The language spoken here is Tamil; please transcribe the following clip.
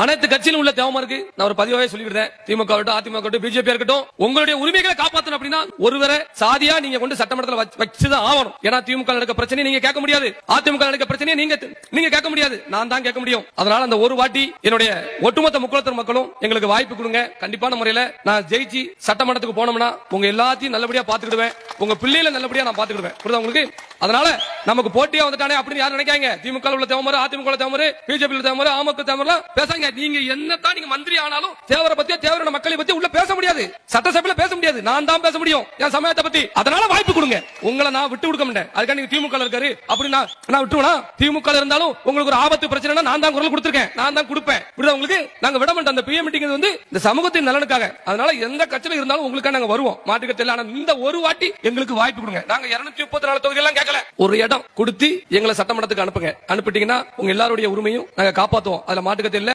அனைத்து கட்சியிலும் உள்ள தேவமாருக்கு நான் ஒரு பதிவாவே சொல்லிக்கிறேன். திமுக அதிமுக பிஜேபி இருக்கட்டும், உங்களுடைய உரிமைகளை காப்பாற்றணும் அப்படின்னா ஒருவரை சாதியா நீங்க கொண்டு சட்டமன்றத்தில் வச்சுதான் ஆகணும். ஏன்னா திமுக நடக்க பிரச்சனை நீங்க கேட்க முடியாது, அதிமுக நடக்க பிரச்சனையை நீங்க கேட்க முடியாது, நான் தான் கேட்க முடியும். அதனால அந்த ஒரு வாட்டி என்னுடைய ஒட்டுமொத்த முக்குளத்தூர் மக்களும் எங்களுக்கு வாய்ப்பு கொடுங்க. கண்டிப்பான முறையில நான் ஜெயிச்சு சட்டமன்றத்துக்கு போனோம்னா உங்க எல்லாத்தையும் நல்லபடியா பாத்துக்கிடுவேன், உங்க பிள்ளைகளை நல்லபடியா நான் பாத்துக்கிடுவேன். புரியுதா உங்களுக்கு? அதனால நமக்கு போட்டியா வந்துட்டானே அப்படின்னு யாரும் நினைக்காங்க. திமுக உள்ள தேவமாரு, அதிமுக தேவமாரு, பிஜேபி தேவமாரு, அமமுக தேவமாரு பேசாங்க. நீங்க என்னதான் நீங்க மந்திரி ஆனாலும் தேவரை பத்தி தேவரோட மக்களை பத்தி உள்ள பேச முடியாது, சட்டசபையில பேச முடியாது. நான் தான் பேச முடியும் என் சமயத்தை பத்தி. அதனால வாய்ப்பு கொடுங்க. உங்களை நான் விட்டு கொடுக்க மாட்டேன். அதுக்காக நீங்க திமுக இருக்காரு அப்படின்னு நான் விட்டுருவா? திமுக இருந்தாலும் உங்களுக்கு ஒரு ஆபத்து பிரச்சனை நான் தான் குரல் கொடுத்திருக்கேன், நான் தான் கொடுப்பேன். உங்களுக்கு நாங்க விட மாட்டோம். அந்த பிஎம் மீட்டிங் வந்து இந்த சமூகத்தின் நலனுக்காக. அதனால எந்த கட்சியில இருந்தாலும் உங்களுக்கு நாங்க வருவோம், மாட்டுக்கட்சியில். ஆனா இந்த ஒரு வாட்டி எங்களுக்கு வாய்ப்பு கொடுங்க. நாங்க 234 தொகுதி எல்லாம் கேட்கல, ஒரு இடம் கொடுத்து எங்களை சட்டமன்றத்துக்கு அனுப்புங்க. அனுப்பிட்டீங்கன்னா உங்க எல்லாருடைய உரிமையும் நாங்க காப்பாத்துவோம். அதுல மாட்டுக்கட்சி இல்ல.